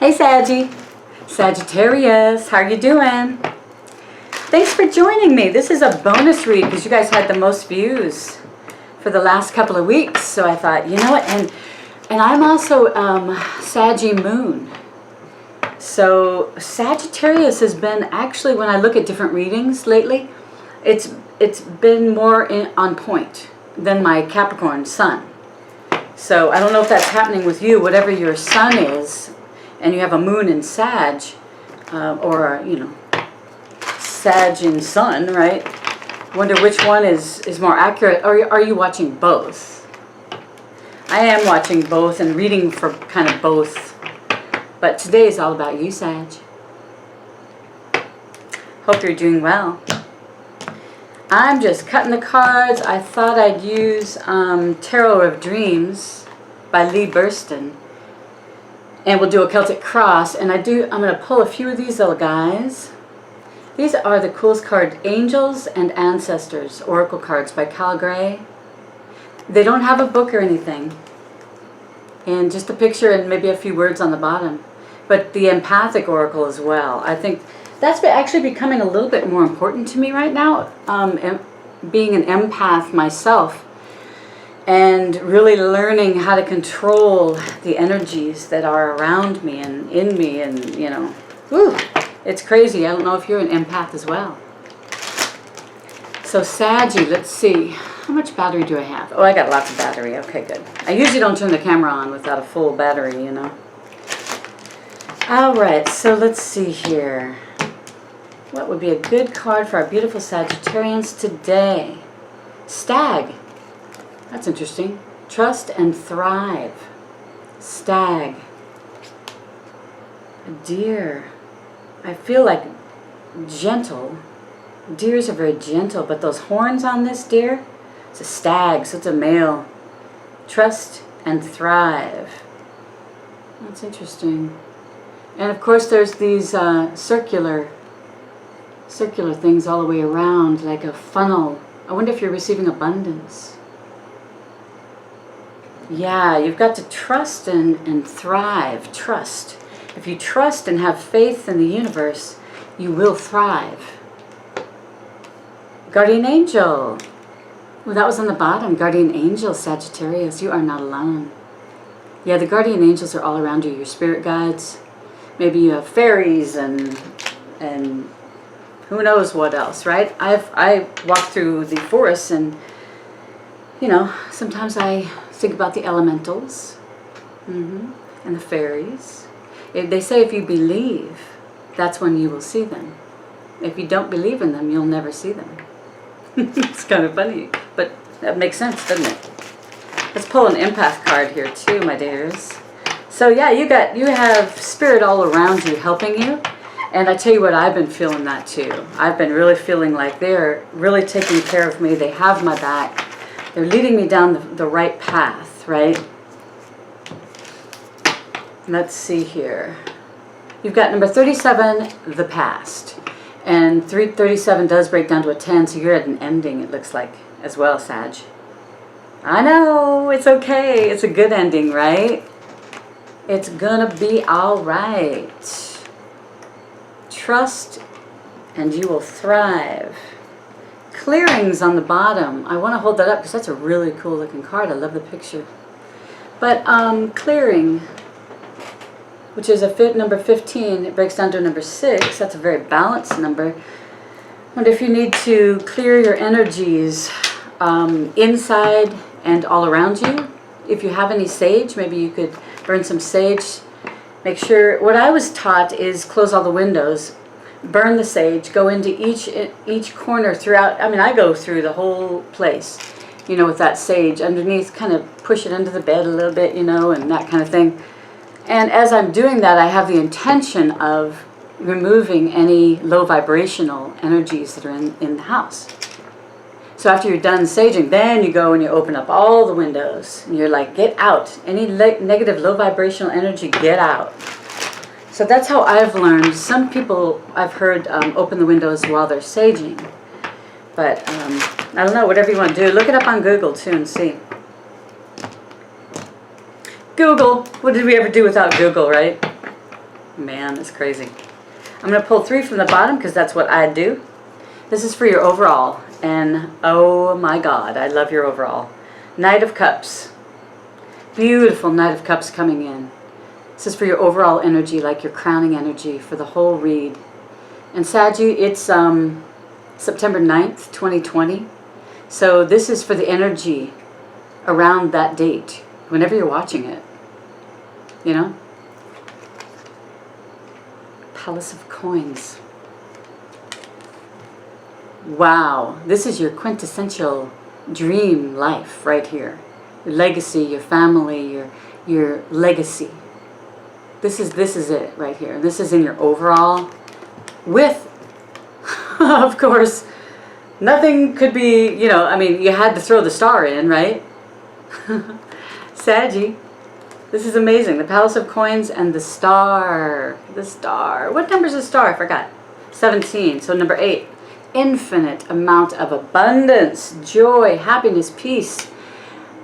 Hey Saggy, Sagittarius, how are you doing? Thanks for joining me. This is a bonus read because you guys had the most views for the last couple of weeks. So I thought, you know what, and I'm also Saggy Moon. So Sagittarius has been actually, when I look at different readings lately, it's been more on point than my Capricorn sun. So I don't know if that's happening with you, whatever your sun is, and you have a moon in Sag, or, you know, Sag in sun, right? Wonder which one is more accurate. Or are you watching both? I am watching both and reading for kind of both. But today is all about you, Sag. Hope you're doing well. I'm just cutting the cards. I thought I'd use Tarot of Dreams by Lee Burston. And we'll do a Celtic Cross. And I'm going to pull a few of these little guys. These are the coolest cards, Angels and Ancestors, Oracle cards by Cal Gray. They don't have a book or anything. And just a picture and maybe a few words on the bottom. But the empathic oracle as well. I think that's actually becoming a little bit more important to me right now. Being an empath myself. And really learning how to control the energies that are around me and in me. And, you know, whew, it's crazy. I don't know if you're an empath as well. So Saggy, let's see. How much battery do I have? Oh, I got lots of battery. Okay, good. I usually don't turn the camera on without a full battery, you know. All right, so let's see here. What would be a good card for our beautiful Sagittarians today? Stag. That's interesting. Trust and thrive. Stag. Deer. I feel like gentle. Deers are very gentle, but those horns on this deer, it's a stag, so it's a male. Trust and thrive. That's interesting. And of course there's these circular things all the way around, like a funnel. I wonder if you're receiving abundance. Yeah, you've got to trust and thrive. Trust. If you trust and have faith in the universe, you will thrive. Guardian Angel. Well, that was on the bottom. Guardian Angel, Sagittarius. You are not alone. Yeah, the Guardian Angels are all around you. Your spirit guides. Maybe you have fairies and who knows what else, right? I walk through the forests and, you know, sometimes I think about the elementals and the fairies. They say if you believe, that's when you will see them. If you don't believe in them, you'll never see them. It's kind of funny, but that makes sense, doesn't it? Let's pull an empath card here too, my dears. So yeah, you have spirit all around you helping you. And I tell you what, I've been feeling that too. I've been really feeling like they're really taking care of me. They have my back. They're leading me down the right path, right? Let's see here. You've got number 37, the past. And 337 does break down to a 10, so you're at an ending, it looks like, as well, Sag. I know, it's okay. It's a good ending, right? It's gonna be all right. Trust and you will thrive. Clearings on the bottom. I want to hold that up because that's a really cool looking card. I love the picture. But clearing, which is number 15, it breaks down to number 6. That's a very balanced number. I wonder if you need to clear your energies inside and all around you. If you have any sage, maybe you could burn some sage. Make sure, what I was taught is close all the windows, burn the sage, go into each corner throughout. I mean, I go through the whole place, you know, with that sage underneath, kind of push it under the bed a little bit, you know, and that kind of thing. And as I'm doing that, I have the intention of removing any low vibrational energies that are in the house. So after you're done saging, then you go and you open up all the windows. And you're like, get out. Any negative, low vibrational energy, get out. So that's how I've learned. Some people I've heard open the windows while they're saging. But I don't know, whatever you want to do. Look it up on Google too and see. Google. What did we ever do without Google, right? Man, that's crazy. I'm going to pull 3 from the bottom because that's what I do. This is for your overall. And oh my God, I love your overall. Knight of Cups. Beautiful Knight of Cups coming in. This is for your overall energy, like your crowning energy for the whole read. And Saggy, it's September 9th, 2020. So this is for the energy around that date, whenever you're watching it. You know? Palace of Coins. Wow, this is your quintessential dream life right here. Your legacy, your family, your legacy. This is it right here. This is in your overall with, of course, nothing could be, you know, I mean, you had to throw the star in, right? Saggy. This is amazing. The Palace of Coins and the star. The star. What number is the star? I forgot. 17. So number 8. Infinite amount of abundance, joy, happiness, peace.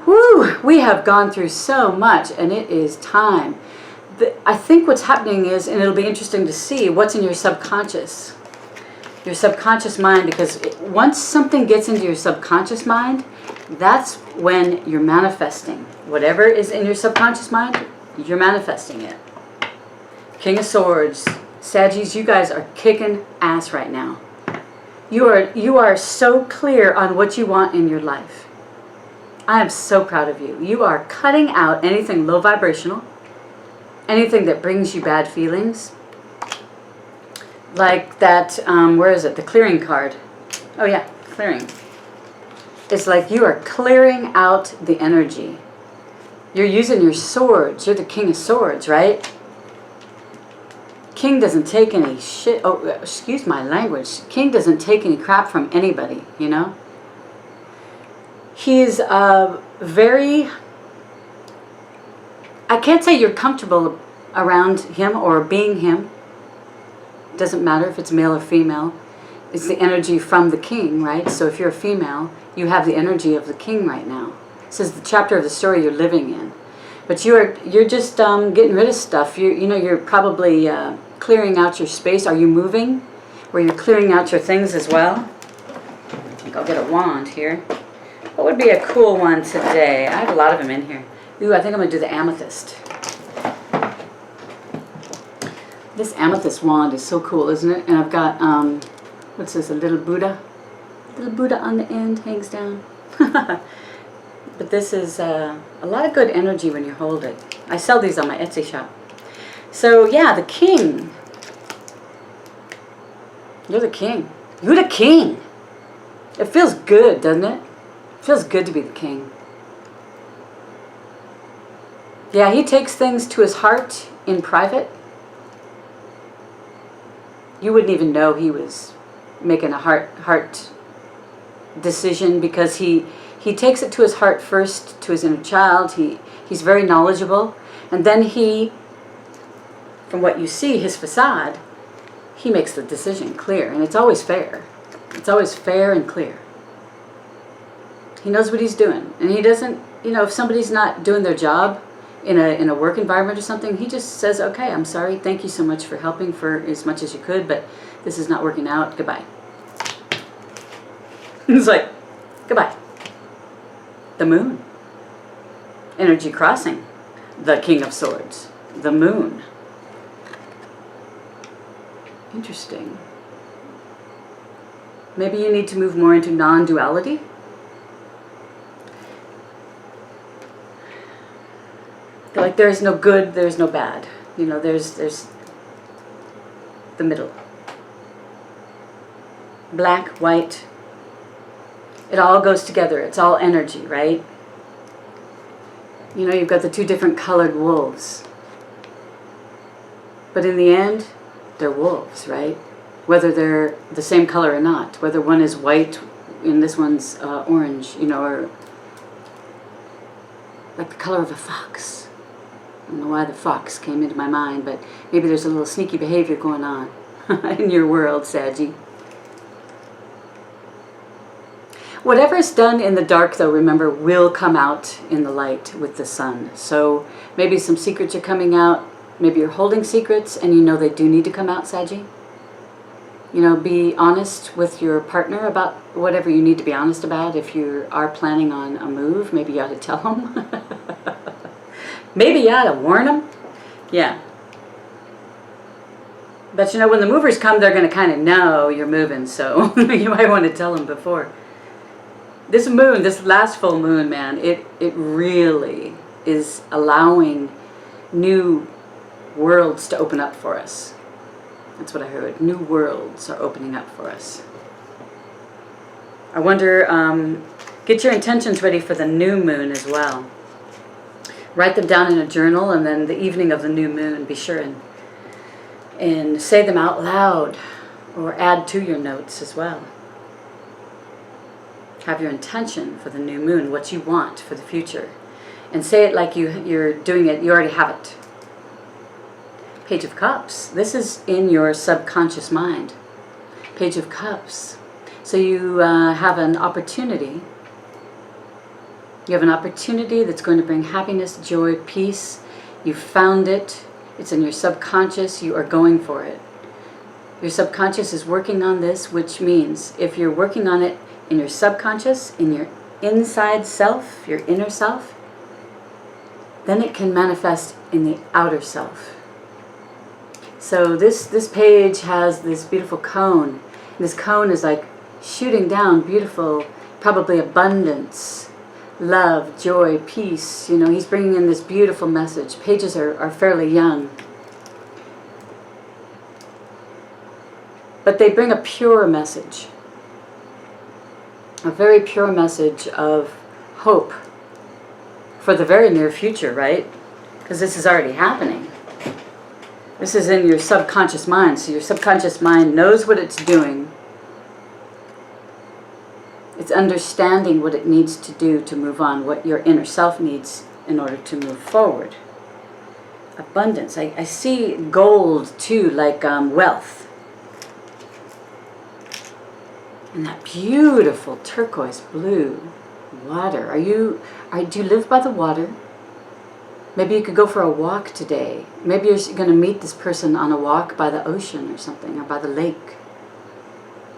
Woo! We have gone through so much, and it is time. I think what's happening is, and it'll be interesting to see what's in your subconscious mind, because once something gets into your subconscious mind, that's when you're manifesting. Whatever is in your subconscious mind, you're manifesting it. King of Swords. Saggies, you guys are kicking ass right now. You are so clear on what you want in your life. I am so proud of you. You are cutting out anything low vibrational, anything that brings you bad feelings. Like that, where is it? The clearing card. Oh yeah, clearing. It's like you are clearing out the energy. You're using your swords. You're the King of Swords, right? King doesn't take any shit. Oh, excuse my language. King doesn't take any crap from anybody, you know? He's very... I can't say you're comfortable around him or being him. Doesn't matter if it's male or female. It's the energy from the king, right? So if you're a female, you have the energy of the king right now. This is the chapter of the story you're living in. But you're just getting rid of stuff. You know, you're probably clearing out your space. Are you moving? Where you're clearing out your things as well? I think I'll get a wand here. What would be a cool one today? I have a lot of them in here. Ooh, I think I'm going to do the amethyst. This amethyst wand is so cool, isn't it? And I've got, what's this, a little Buddha? Little Buddha on the end, hangs down. But this is a lot of good energy when you hold it. I sell these on my Etsy shop. So, yeah, the king. You're the king. You're the king. It feels good, doesn't it? It feels good to be the king. Yeah, he takes things to his heart in private. You wouldn't even know he was making a heart decision, because he takes it to his heart first, to his inner child. He's very knowledgeable. And then he, from what you see, his facade, he makes the decision clear. And it's always fair. It's always fair and clear. He knows what he's doing. And he doesn't, you know, if somebody's not doing their job in a work environment or something, he just says, okay, I'm sorry. Thank you so much for helping for as much as you could, but this is not working out. Goodbye. It's like, goodbye. The moon. Energy crossing. The King of Swords. The moon. Interesting. Maybe you need to move more into non-duality. Like there's no good, there's no bad. You know, there's the middle. Black, white. It all goes together. It's all energy, right? You know, you've got the 2 different colored wolves. But in the end, they're wolves, right? Whether they're the same color or not. Whether one is white and this one's orange, you know, or like the color of a fox. I don't know why the fox came into my mind, but maybe there's a little sneaky behavior going on in your world, Saggy. Whatever is done in the dark, though, remember, will come out in the light with the sun. So maybe some secrets are coming out. Maybe you're holding secrets and you know they do need to come out, Saggy. You know, be honest with your partner about whatever you need to be honest about. If you are planning on a move, maybe you ought to tell them. Maybe you ought to warn them. Yeah. But you know, when the movers come, they're going to kind of know you're moving, so you might want to tell them before. This moon, this last full moon, man, it really is allowing new worlds to open up for us. That's what I heard. New worlds are opening up for us. I wonder, get your intentions ready for the new moon as well. Write them down in a journal, and then the evening of the new moon, be sure and say them out loud or add to your notes as well. Have your intention for the new moon, what you want for the future. And say it like you're doing it, you already have it. Page of Cups. This is in your subconscious mind. Page of Cups. So you have an opportunity. You have an opportunity that's going to bring happiness, joy, peace. You found it. It's in your subconscious. You are going for it. Your subconscious is working on this, which means if you're working on it in your subconscious, in your inside self, your inner self, then it can manifest in the outer self. So this page has this beautiful cone. This cone is like shooting down beautiful, probably abundance, love, joy, peace. You know, he's bringing in this beautiful message. Pages are fairly young. But they bring a pure message. A very pure message of hope for the very near future, right? Because this is already happening. This is in your subconscious mind. So your subconscious mind knows what it's doing. It's understanding what it needs to do to move on, what your inner self needs in order to move forward. Abundance. I see gold too, like wealth. And that beautiful turquoise blue water. Do you live by the water? Maybe you could go for a walk today. Maybe you're going to meet this person on a walk by the ocean or something, or by the lake.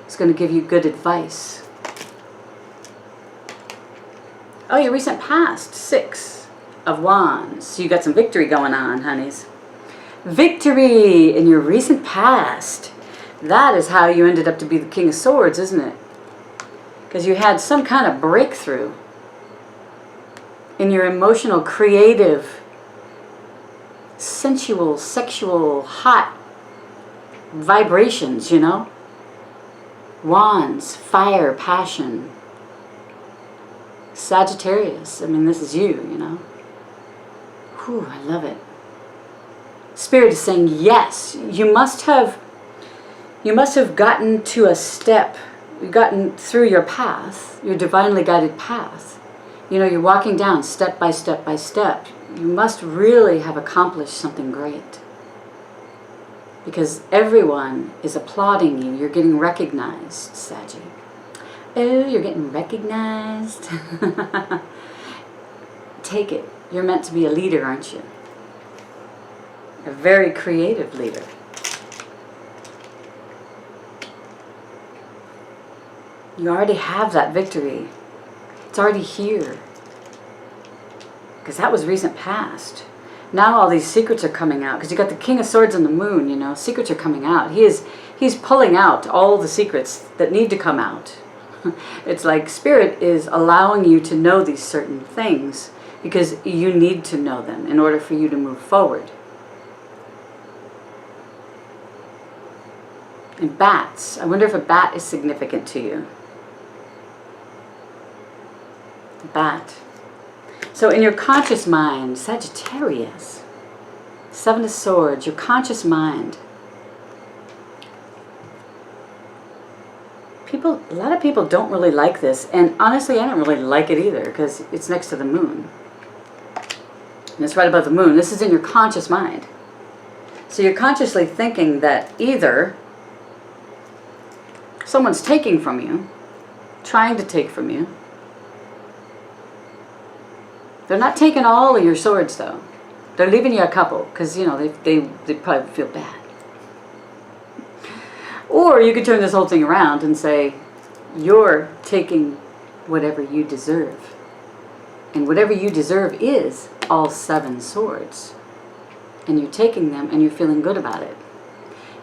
It's going to give you good advice. Oh, your recent past, 6 of Wands. So you got some victory going on, honeys. Victory in your recent past. That is how you ended up to be the King of Swords, isn't it? Because you had some kind of breakthrough in your emotional, creative, sensual, sexual, hot vibrations, you know? Wands, fire, passion. Sagittarius, I mean, this is you, you know? Whew, I love it. Spirit is saying, yes, you must have gotten to a step, you've gotten through your path, your divinely guided path. You know, you're walking down step by step by step. You must really have accomplished something great. Because everyone is applauding you. You're getting recognized, Saggy. Oh, you're getting recognized. Take it. You're meant to be a leader, aren't you? A very creative leader. You already have that victory. It's already here. Because that was recent past. Now all these secrets are coming out. Because you got the King of Swords and the Moon, you know. Secrets are coming out. He's pulling out all the secrets that need to come out. It's like Spirit is allowing you to know these certain things. Because you need to know them in order for you to move forward. And bats. I wonder if a bat is significant to you. Bat. So in your conscious mind, Sagittarius, 7 of Swords, your conscious mind. A lot of people don't really like this, and honestly I don't really like it either because it's next to the moon. And it's right above the moon. This is in your conscious mind. So you're consciously thinking that either someone's taking from you, trying to take from you. They're not taking all of your swords, though. They're leaving you a couple because, you know, they probably feel bad. Or you could turn this whole thing around and say, you're taking whatever you deserve. And whatever you deserve is all 7 swords. And you're taking them and you're feeling good about it.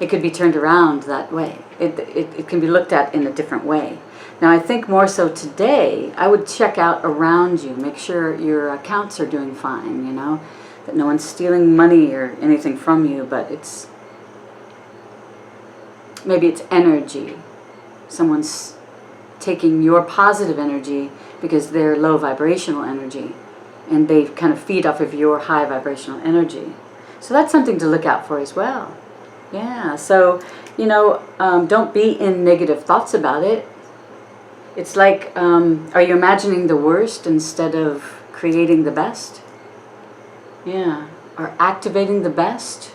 It could be turned around that way. It can be looked at in a different way. Now, I think more so today, I would check out around you. Make sure your accounts are doing fine, you know. That no one's stealing money or anything from you, but maybe it's energy. Someone's taking your positive energy because they're low vibrational energy. And they kind of feed off of your high vibrational energy. So that's something to look out for as well. Yeah, so, you know, don't be in negative thoughts about it. It's like, are you imagining the worst instead of creating the best? Yeah, or activating the best?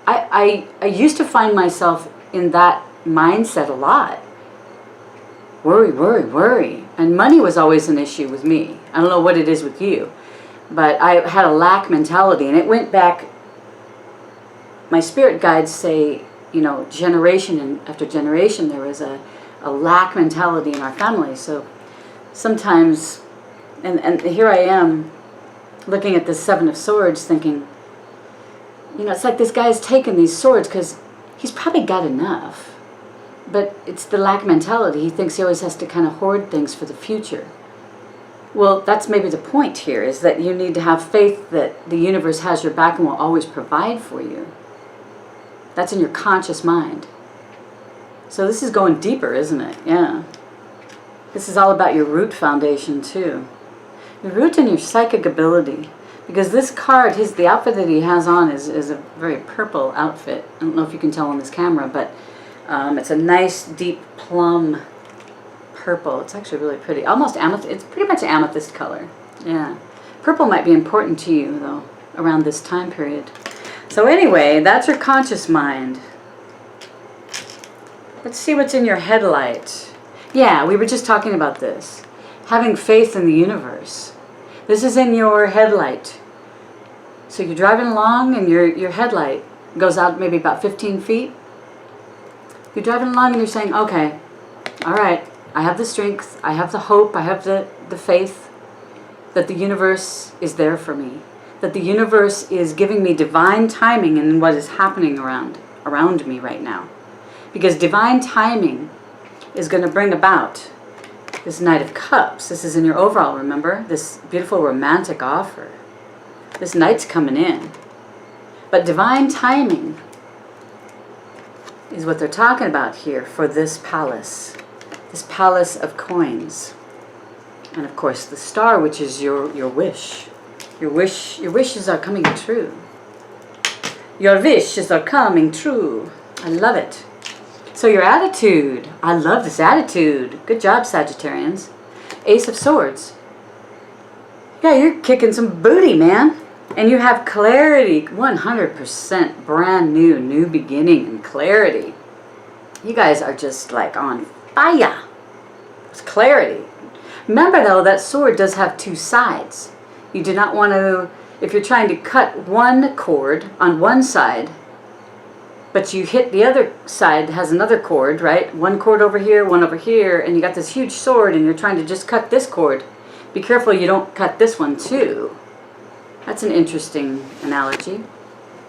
I used to find myself in that mindset a lot. Worry, worry, worry. And money was always an issue with me. I don't know what it is with you. But I had a lack mentality, and it went back. My spirit guides say, you know, generation after generation, there was a lack mentality in our family. So sometimes, and here I am, looking at the 7 of Swords, thinking, you know, it's like this guy's taken these swords because he's probably got enough. But it's the lack mentality. He thinks he always has to kind of hoard things for the future. Well, that's maybe the point here, is that you need to have faith that the universe has your back and will always provide for you. That's in your conscious mind. So this is going deeper, isn't it? Yeah. This is all about your root foundation, too. Your root and your psychic ability. Because this card, the outfit that he has on is a very purple outfit. I don't know if you can tell on this camera, but it's a nice, deep plum purple. It's actually really pretty. Almost amethyst. It's pretty much amethyst color. Yeah. Purple might be important to you, though, around this time period. So anyway, that's your conscious mind. Let's see what's in your headlight. Yeah, we were just talking about this. Having faith in the universe. This is in your headlight. So you're driving along and your headlight goes out maybe about 15 feet. You're driving along and you're saying, okay, all right, I have the strength, I have the hope, I have the faith that the universe is there for me. That the universe is giving me divine timing in what is happening around me right now. Because divine timing is going to bring about this Knight of Cups. This is in your overall, remember? This beautiful romantic offer. This Knight's coming in. But divine timing is what they're talking about here for this palace. This palace of coins. And of course the star, which is your wish. Your wishes are coming true. Your wishes are coming true. I love it. So your attitude. I love this attitude. Good job, Sagittarians. Ace of Swords. Yeah, you're kicking some booty, man. And you have clarity. 100% brand new beginning and clarity. You guys are just like on fire. It's clarity. Remember, though, that sword does have 2 sides. You do not want to, if you're trying to cut one cord on one side, but you hit the other side, has another cord, right? One cord over here, one over here, and you got this huge sword and you're trying to just cut this cord. Be careful you don't cut this one too. That's an interesting analogy.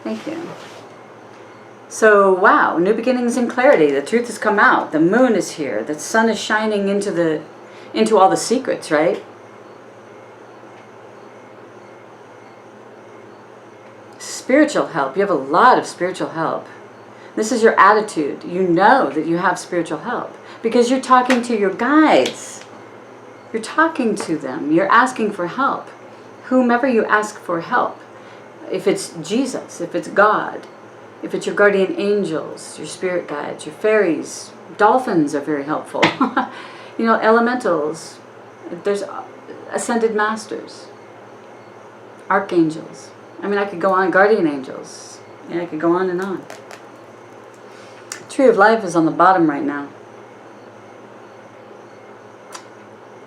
Thank you. So, wow, new beginnings and clarity. The truth has come out. The moon is here. The sun is shining into all the secrets, right? Spiritual help. You have a lot of spiritual help. This is your attitude. You know that you have spiritual help because you're talking to your guides. You're talking to them. You're asking for help. Whomever you ask for help. If it's Jesus, if it's God, if it's your guardian angels, your spirit guides, your fairies, dolphins are very helpful. You know, elementals. There's ascended masters, archangels. I mean, I could go on, guardian angels. Yeah, I could go on and on. Tree of Life is on the bottom right now.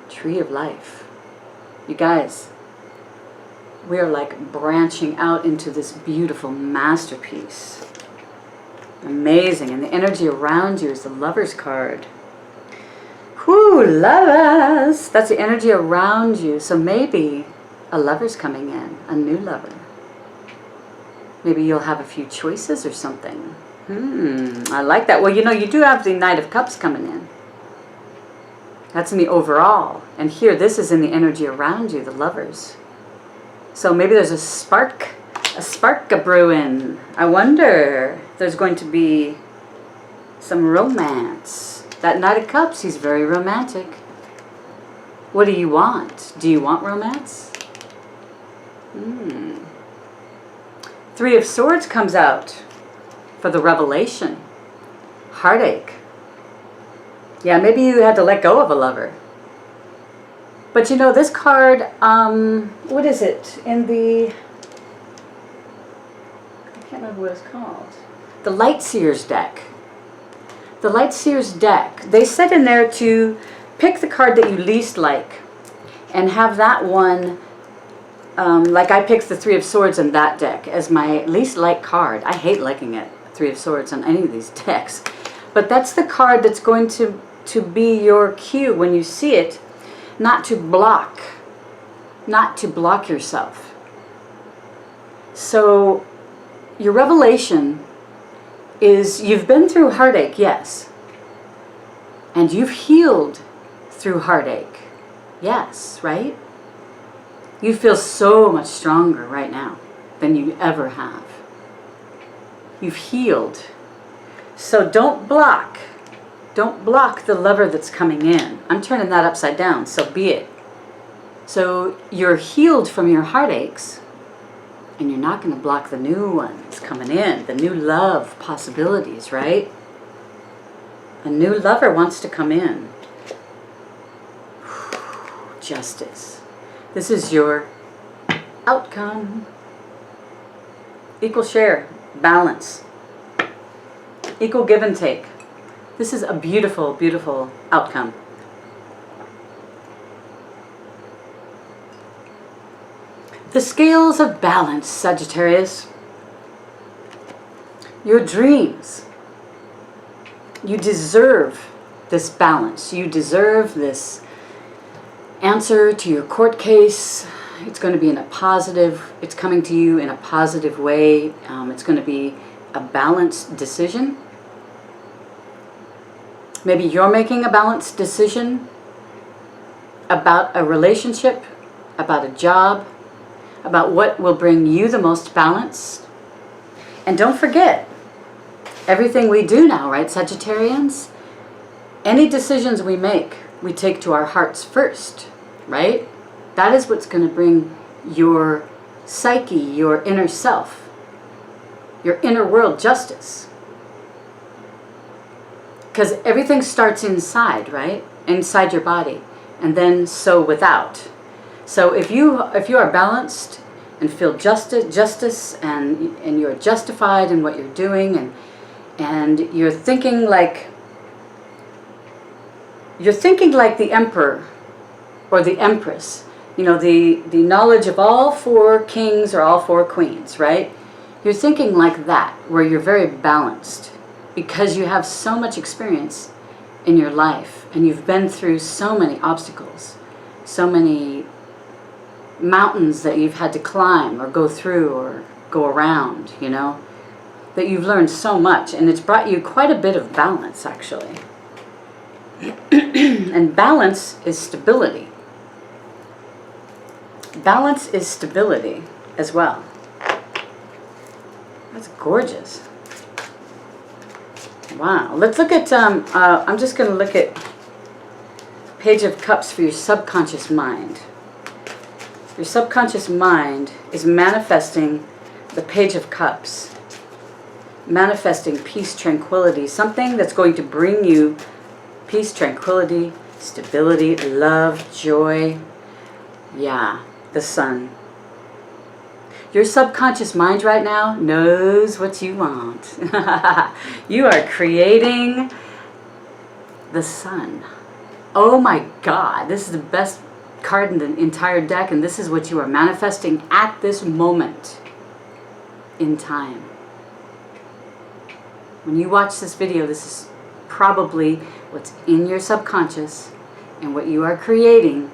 Tree of Life. You guys, We are like branching out into this beautiful masterpiece. Amazing. And the energy around you is the Lover's card. Whoo, lovers! That's the energy around you. So maybe a lover's coming in, a new lover. Maybe you'll have a few choices or something. I like that. Well, you know, you do have the Knight of Cups coming in. That's in the overall. And here, this is in the energy around you, the lovers. So maybe there's a spark a-brewing. I wonder if there's going to be some romance. That Knight of Cups, he's very romantic. What do you want? Do you want romance? Three of Swords comes out for the revelation. Heartache. Yeah, maybe you had to let go of a lover. But you know, this card, what is it? In the, I can't remember what it's called. The Lightseer's deck. The Lightseer's deck. They said in there to pick the card that you least like and have that one, like I picked the Three of Swords in that deck as my least liked card. I hate liking it, Three of Swords on any of these decks. But that's the card that's going to be your cue when you see it, not to block yourself. So your revelation is you've been through heartache, yes. And you've healed through heartache, yes, right? You feel so much stronger right now than you ever have. You've healed. So don't block the lover that's coming in. I'm turning that upside down, so be it. So you're healed from your heartaches, and you're not going to block the new ones coming in, the new love possibilities, right? A new lover wants to come in. Justice. This is your outcome. Equal share, balance, equal give and take. This is a beautiful, beautiful outcome. The scales of balance, Sagittarius. Your dreams. You deserve this balance. You deserve this answer to your court case. It's going to be in a positive, it's coming to you in a positive way. It's going to be a balanced decision. Maybe you're making a balanced decision about a relationship, about a job, about what will bring you the most balance. And don't forget, everything we do now, right, Sagittarians? Any decisions we make, we take to our hearts first, right? That is what's going to bring your psyche, your inner self, your inner world justice. Because everything starts inside, right? Inside your body, and then so without. So if you are balanced and feel justice and you're justified in what you're doing, and you're thinking like the emperor or the empress, you know, the knowledge of all four kings or all four queens, right? You're thinking like that, where you're very balanced because you have so much experience in your life and you've been through so many obstacles, so many mountains that you've had to climb or go through or go around, you know, that you've learned so much, and it's brought you quite a bit of balance, actually. And balance is stability. Balance is stability as well. That's gorgeous. Wow. Let's look at, I'm just going to look at Page of Cups for your subconscious mind. Your subconscious mind is manifesting the Page of Cups. Manifesting peace, tranquility. Something that's going to bring you peace, tranquility, stability, love, joy. Yeah, the Sun. Your subconscious mind right now knows what you want. You are creating the Sun. Oh my God, this is the best card in the entire deck, and this is what you are manifesting at this moment in time. When you watch this video, this is probably what's in your subconscious and what you are creating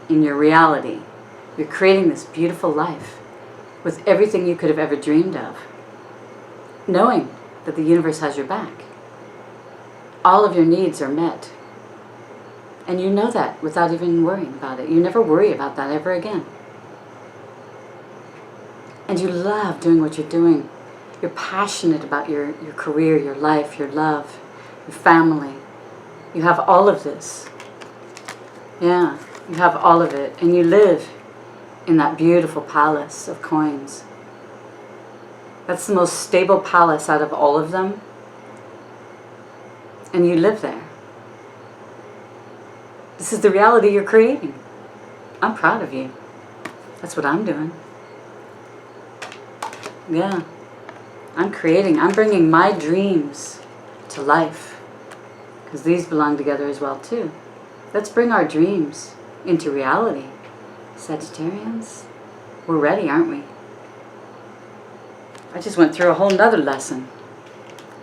in your reality. You're creating this beautiful life with everything you could have ever dreamed of, knowing that the universe has your back. All of your needs are met. And you know that without even worrying about it. You never worry about that ever again. And you love doing what you're doing. You're passionate about your career, your life, your love, your family. You have all of this. Yeah, you have all of it. And you live in that beautiful palace of coins. That's the most stable palace out of all of them. And you live there. This is the reality you're creating. I'm proud of you. That's what I'm doing. Yeah. I'm bringing my dreams to life. Because these belong together as well too. Let's bring our dreams into reality. Sagittarians, we're ready, aren't we? I just went through a whole nother lesson.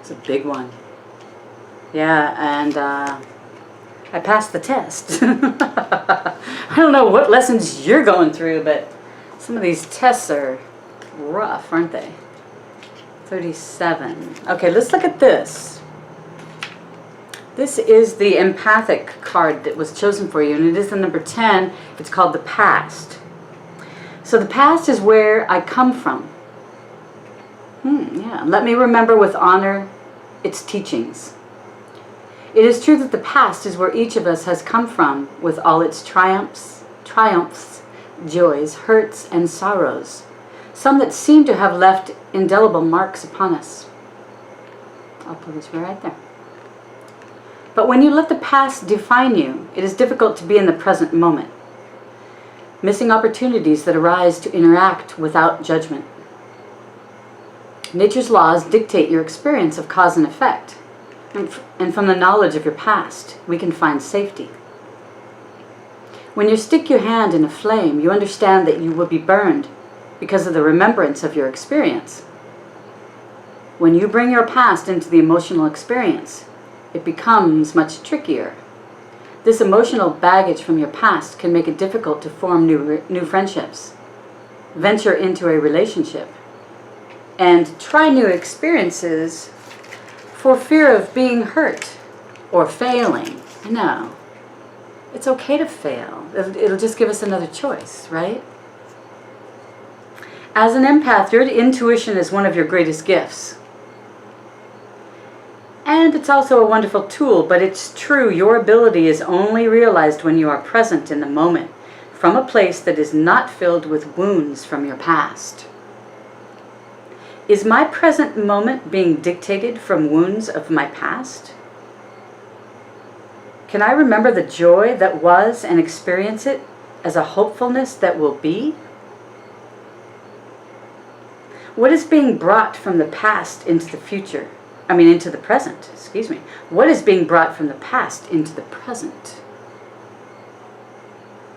It's a big one. Yeah, and I passed the test. I don't know what lessons you're going through, but some of these tests are rough, aren't they? 37. Okay, let's look at this. This is the empathic card that was chosen for you, and it is the number 10. It's called the past. So the past is where I come from. Yeah. Let me remember with honor its teachings. It is true that the past is where each of us has come from with all its triumphs, joys, hurts, and sorrows, some that seem to have left indelible marks upon us. I'll put this right there. But when you let the past define you, it is difficult to be in the present moment, missing opportunities that arise to interact without judgment. Nature's laws dictate your experience of cause and effect, and from the knowledge of your past, we can find safety. When you stick your hand in a flame, you understand that you will be burned because of the remembrance of your experience. When you bring your past into the emotional experience, it becomes much trickier. This emotional baggage from your past can make it difficult to form new friendships, venture into a relationship, and try new experiences for fear of being hurt or failing. No, it's okay to fail. It'll just give us another choice, right? As an empath, your intuition is one of your greatest gifts. And it's also a wonderful tool, but it's true, your ability is only realized when you are present in the moment, from a place that is not filled with wounds from your past. Is my present moment being dictated from wounds of my past? Can I remember the joy that was and experience it as a hopefulness that will be? What is being brought from the past into the future? Into the present, excuse me. What is being brought from the past into the present?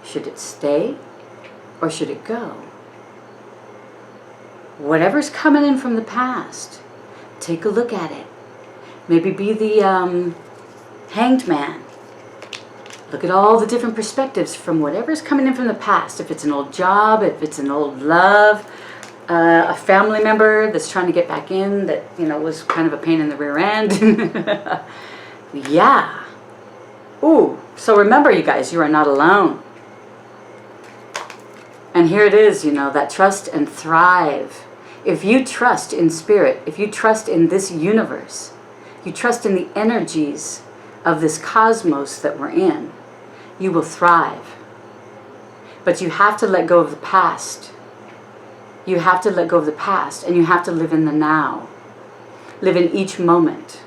Should it stay or should it go? Whatever's coming in from the past, take a look at it. Maybe be the hanged man. Look at all the different perspectives from whatever's coming in from the past. If it's an old job, if it's an old love, a family member that's trying to get back in that, was kind of a pain in the rear end. Yeah. Ooh, so remember, you guys, you are not alone. And here it is, that trust and thrive. If you trust in spirit, if you trust in this universe, you trust in the energies of this cosmos that we're in, you will thrive. But you have to let go of the past. You have to let go of the past, and you have to live in the now. Live in each moment.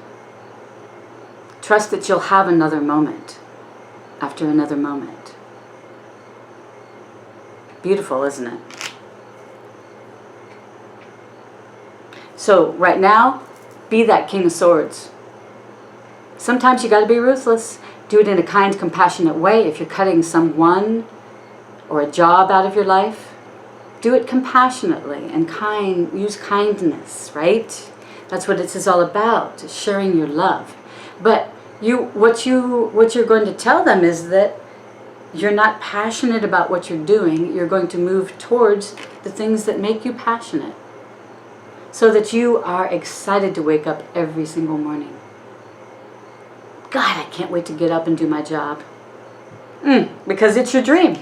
Trust that you'll have another moment after another moment. Beautiful, isn't it? So right now, be that King of Swords. Sometimes you got to be ruthless. Do it in a kind, compassionate way. If you're cutting someone or a job out of your life, do it compassionately and use kindness, right? That's what this is all about, sharing your love. But what you're going to tell them is that you're not passionate about what you're doing. You're going to move towards the things that make you passionate, so that you are excited to wake up every single morning. God, I can't wait to get up and do my job. Because it's your dream.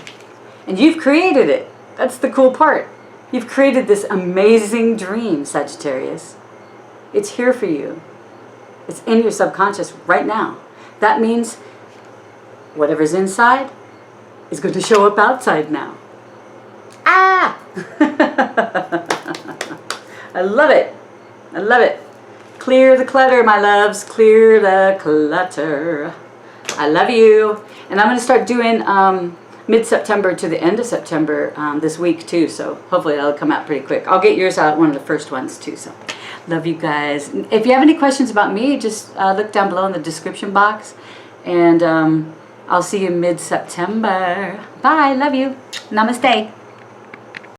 And you've created it. That's the cool part. You've created this amazing dream, Sagittarius. It's here for you. It's in your subconscious right now. That means whatever's inside is going to show up outside now. Ah! I love it. I love it. Clear the clutter, my loves. Clear the clutter. I love you. And I'm going to start doing mid-September to the end of September this week too. So hopefully that'll come out pretty quick. I'll get yours out one of the first ones too. So love you guys. If you have any questions about me, just look down below in the description box. And I'll see you mid-September. Bye. Love you. Namaste.